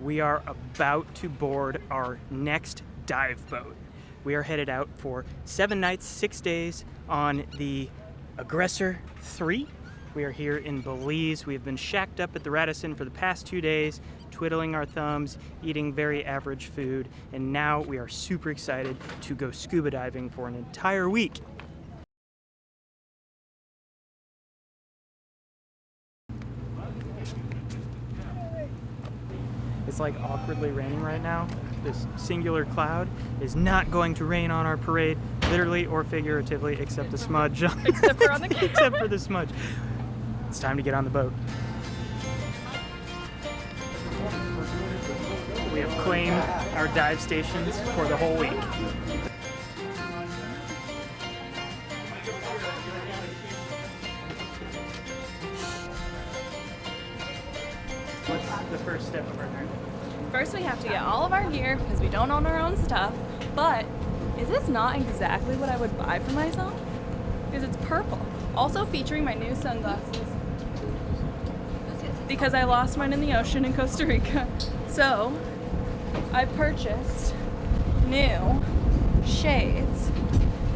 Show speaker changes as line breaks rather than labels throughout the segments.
we are about to board our next dive boat. We are headed out for 7 nights, 6 days on the Aggressor 3. We are here in Belize. We have been shacked up at the Radisson for the past 2 days, twiddling our thumbs, eating very average food, and now we are super excited to go scuba diving for an entire week. It's like awkwardly raining right now. This singular cloud is not going to rain on our parade, literally or figuratively, except the smudge.
Except for on the camera.
Except for the smudge. It's time to get on the boat. We have claimed our dive stations for the whole week. What's the first step of our journey?
First we have to get all of our gear because we don't own our own stuff, but is this not exactly what I would buy for myself? Because it's purple. Also featuring my new sunglasses because I lost mine in the ocean in Costa Rica. So I purchased new shades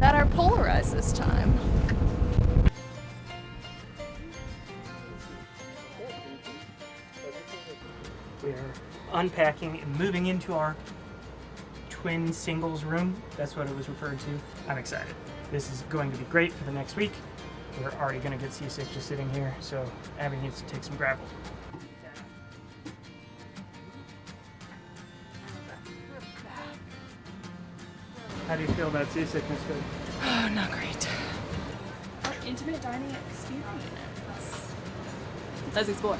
that are polarized this time.
We are unpacking and moving into our twin singles room. That's what it was referred to. I'm excited. This is going to be great for the next week. We're already going to get seasick just sitting here, so Abby needs to take some gravel. How do you feel about seasickness, babe?
Oh, not great. Our intimate dining experience. Let's explore.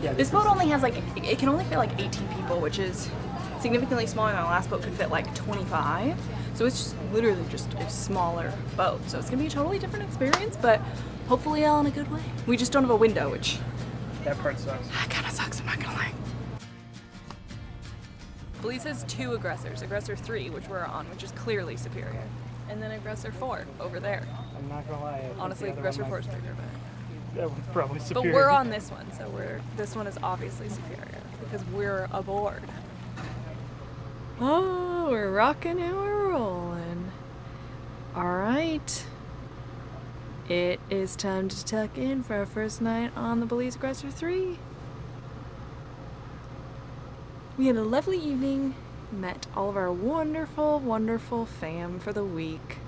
Yeah,
This boat only has it can only fit like 18 people, which is significantly smaller than my last boat could fit like 25. So it's just literally just a smaller boat. So it's gonna be a totally different experience, but hopefully all in a good way. We just don't have a window, which
that part sucks.
kind of sucks, I'm not gonna lie. Belize has 2 Aggressors, Aggressor 3, which we're on, which is clearly superior, and then Aggressor 4 over there.
I'm not gonna lie.
Honestly, Aggressor 4 is bigger, but
that one's probably superior.
we're on this one, so this one is obviously superior because we're aboard. Oh, we're rocking and we're rolling. All right. It is time to tuck in for our first night on the Belize Aggressor 3. We had a lovely evening, met all of our wonderful, wonderful fam for the week,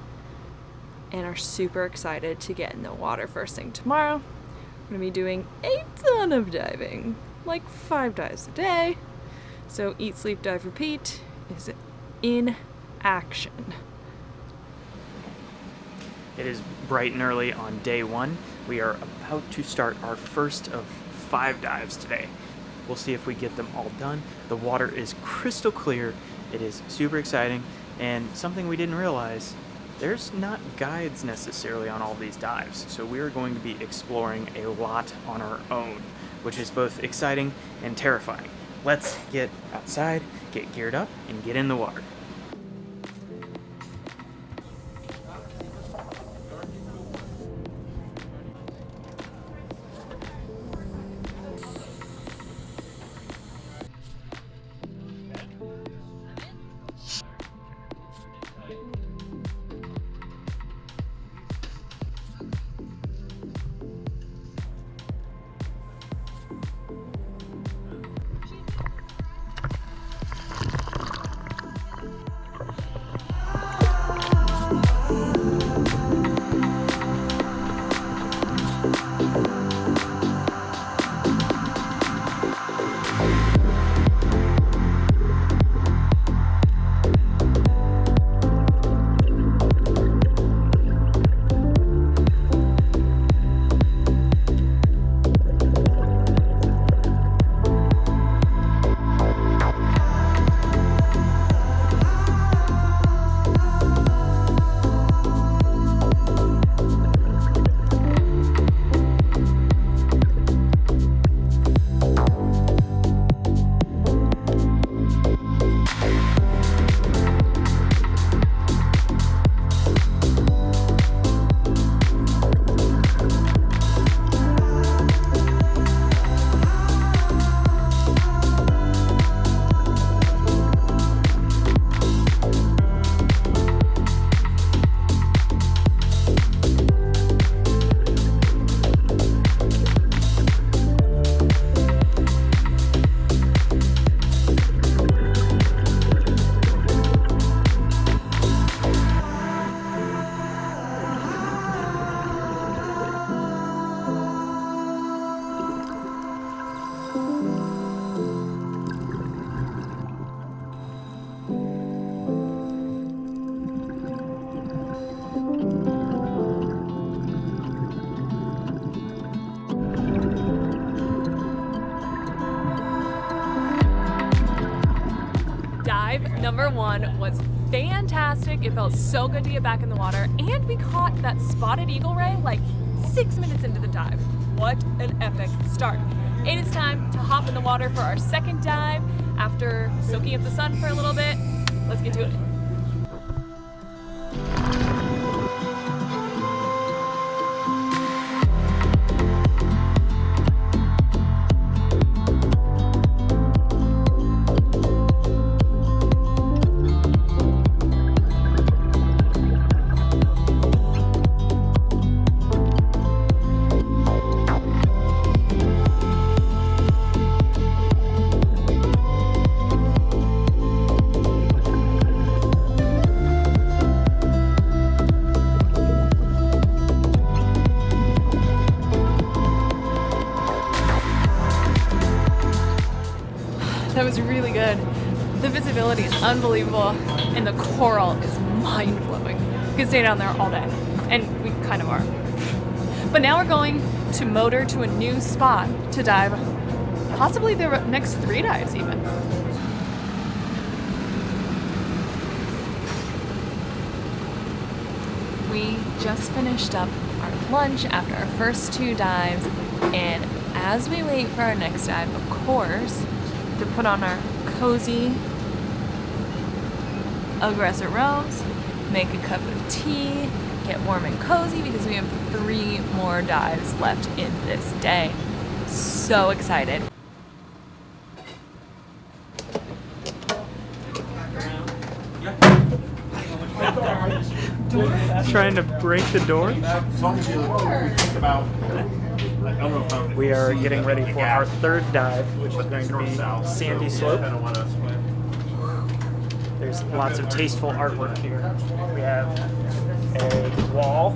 and are super excited to get in the water first thing tomorrow. We're gonna be doing a ton of diving, like 5 dives a day. So eat, sleep, dive, repeat is in action.
It is bright and early on day 1. We are about to start our first of 5 dives today. We'll see if we get them all done. The water is crystal clear. It is super exciting, and something we didn't realize, there's not guides necessarily on all these dives, so we're going to be exploring a lot on our own, which is both exciting and terrifying. Let's get outside, get geared up, and get in the water.
Number 1 was fantastic. It felt so good to get back in the water, and we caught that spotted eagle ray like 6 minutes into the dive. What an epic start. It is time to hop in the water for our second dive after soaking up the sun for a little bit. Let's get to it. That was really good. The visibility is unbelievable, and the coral is mind-blowing. You can stay down there all day, and we kind of are. But now we're going to motor to a new spot to dive, possibly the next 3 dives even. We just finished up our lunch after our first 2 dives, and as we wait for our next dive, of course, to put on our cozy Aggressor robes, make a cup of tea, get warm and cozy because we have 3 more dives left in this day. So excited.
Trying to break the door? We are getting ready for our 3rd dive, which is going to be Sandy Slope. There's lots of tasteful artwork here. We have a wall,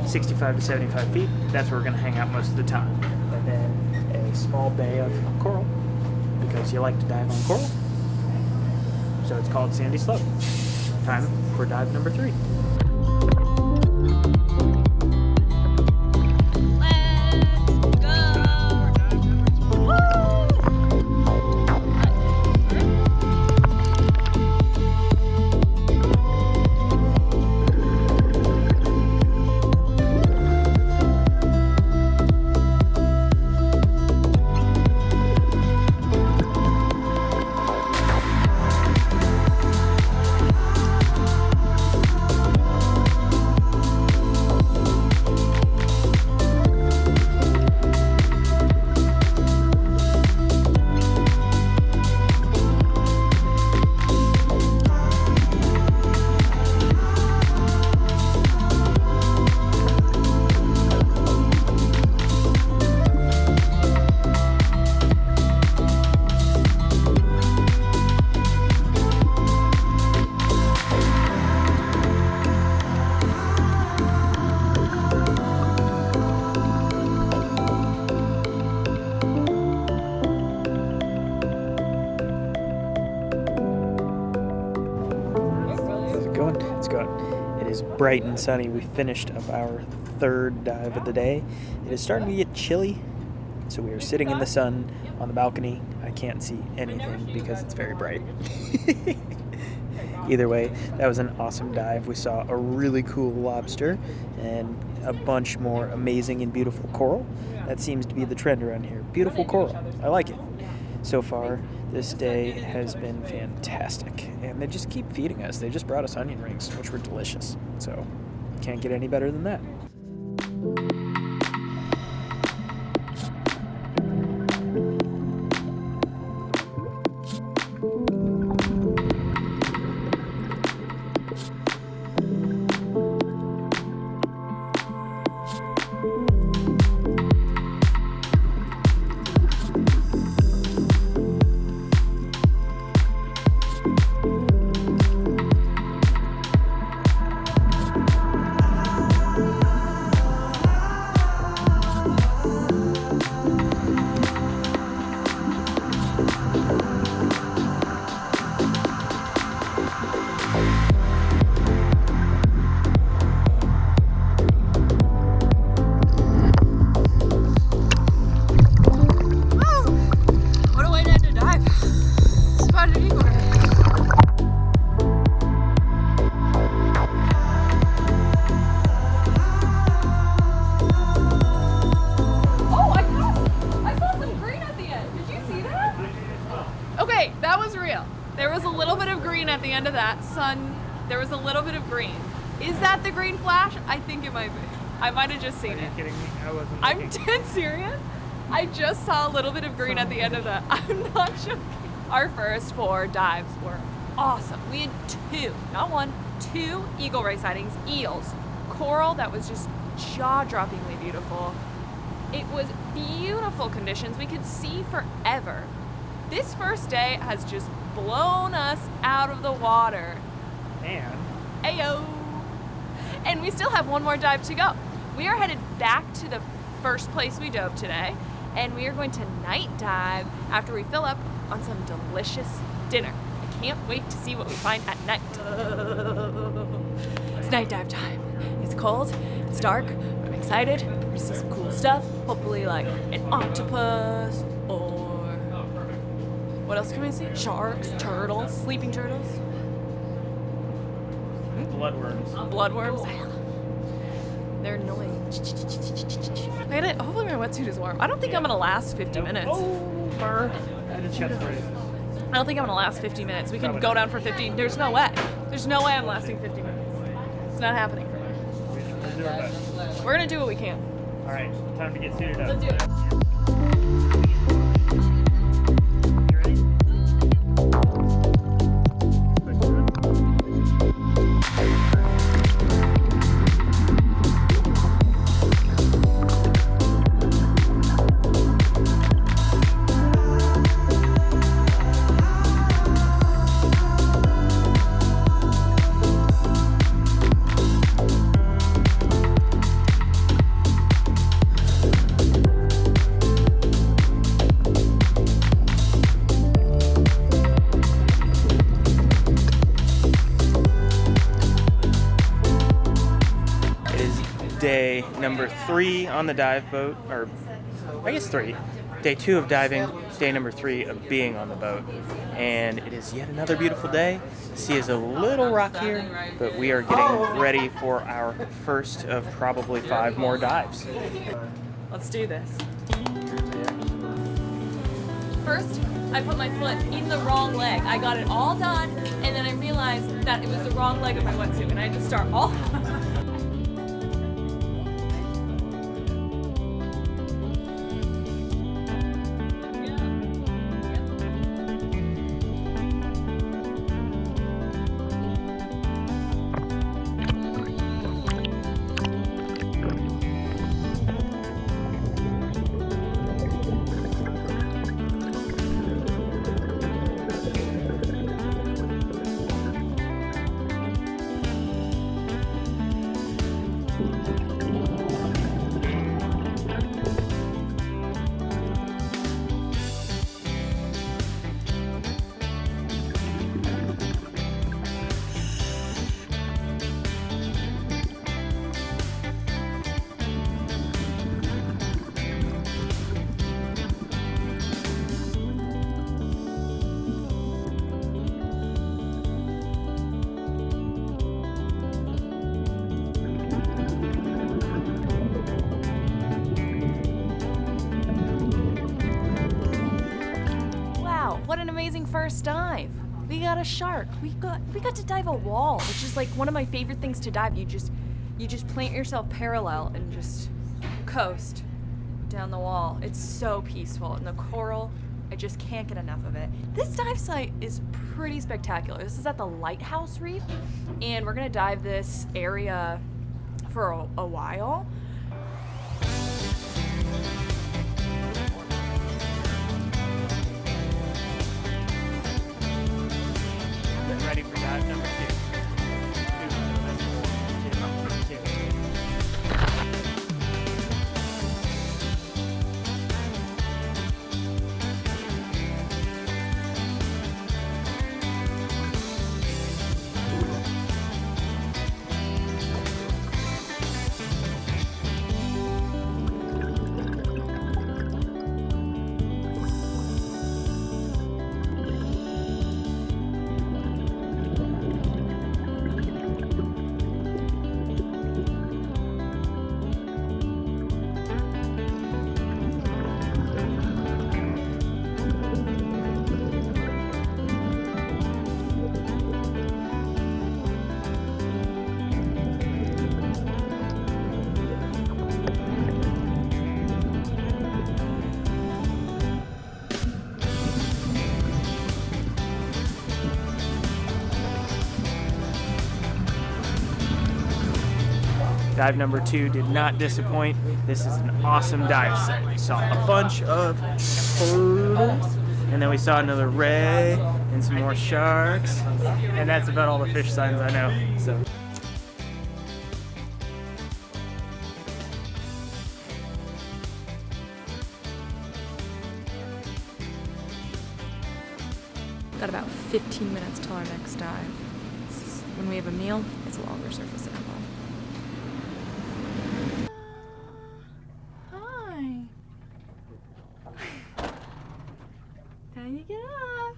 65 to 75 feet. That's where we're going to hang out most of the time. And then a small bay of coral, because you like to dive on coral. So it's called Sandy Slope. Time for dive number 3. It is bright and sunny. We finished up our 3rd dive of the day. It is starting to get chilly, so we are sitting in the sun on the balcony. I can't see anything because it's very bright. Either way, that was an awesome dive. We saw a really cool lobster and a bunch more amazing and beautiful coral. That seems to be the trend around here. Beautiful coral. I like it. So far, this day has been fantastic, and they just keep feeding us. They just brought us onion rings, which were delicious, so can't get any better than that.
end of that, there was a little bit of green. Is that the green flash? I think it might be. I might have just seen it.
Are you kidding me? I wasn't.
I'm dead serious. I just saw a little bit of green at the end of that. I'm not joking. Our first 4 dives were awesome. We had 2, not 1, 2 eagle ray sightings, eels, coral that was just jaw-droppingly beautiful. It was beautiful conditions. We could see forever. This first day has just blown us out of the water.
And
Ayo! And we still have 1 more dive to go. We are headed back to the first place we dove today, and we are going to night dive after we fill up on some delicious dinner. I can't wait to see what we find at night. It's night dive time. It's cold, it's dark, but I'm excited. We're gonna see some cool stuff. Hopefully like an octopus or what else can we see? Sharks, turtles, sleeping turtles.
bloodworms.
Bloodworms. They're annoying. Hopefully my wetsuit is warm. I don't think I'm gonna last 50 minutes.
Oh, burr. I just got sprayed.
I don't think I'm gonna last 50 minutes. We can go down for 50. There's no way. There's no way I'm lasting 50 minutes. It's not happening for me.
We'll do our best.
We're gonna do what we can.
All right, time to get suited up.
Let's do it.
You ready? Day number 3 on the dive boat, or I guess 3. Day 2 of diving, day number 3 of being on the boat. And it is yet another beautiful day. The sea is a little rockier, but we are getting ready for our first of probably 5 more dives.
Let's do this. First, I put my foot in the wrong leg. I got it all done, and then I realized that it was the wrong leg of my wetsuit, and I had to start all What an amazing first dive. We got a shark. We got to dive a wall, which is like one of my favorite things to dive. You just plant yourself parallel and just coast down the wall. It's so peaceful. And the coral, I just can't get enough of it. This dive site is pretty spectacular. This is at the Lighthouse Reef, and we're gonna dive this area for a while.
Ready for dive number 2. Dive number 2 did not disappoint. This is an awesome dive site. We saw a bunch of turtles, and then we saw another ray and some more sharks, and that's about all the fish signs I know. So.
Got about 15 minutes till our next dive. When we have a meal, it's a longer surface interval. Hi. Time to get off.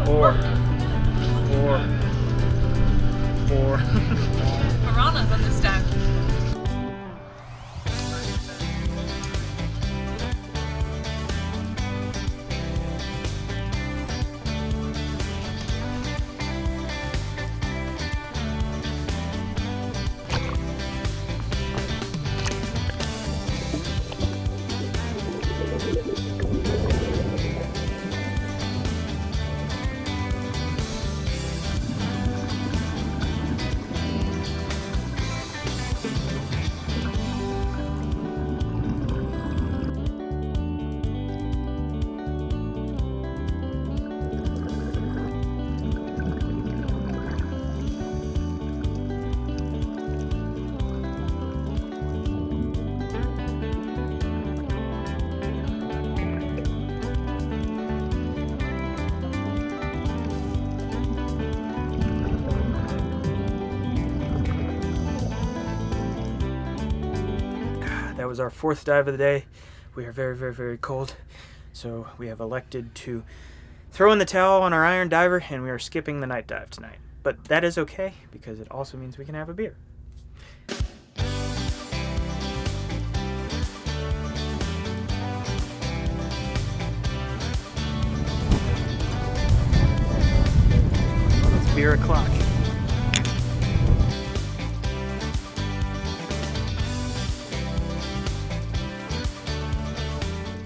Four.
Piranhas on this dive.
That was our 4th dive of the day. We are very, very, very cold, so we have elected to throw in the towel on our iron diver, and we are skipping the night dive tonight. But that is okay, because it also means we can have a beer. It's beer o'clock.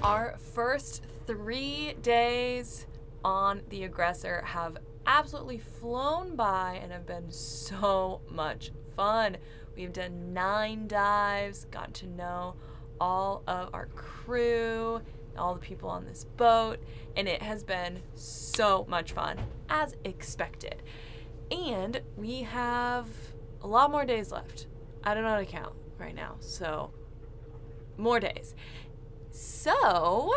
Our first 3 days on the Aggressor have absolutely flown by and have been so much fun. We've done 9 dives, gotten to know all of our crew, all the people on this boat, and it has been so much fun, as expected. And we have a lot more days left. I don't know how to count right now, so more days. So,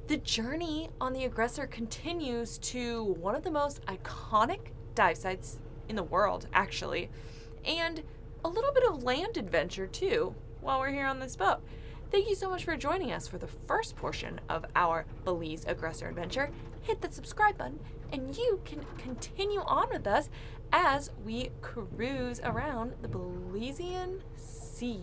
the journey on the Aggressor continues to one of the most iconic dive sites in the world, actually, and a little bit of land adventure, too, while we're here on this boat. Thank you so much for joining us for the first portion of our Belize Aggressor adventure. Hit that subscribe button, and you can continue on with us as we cruise around the Belizean Sea.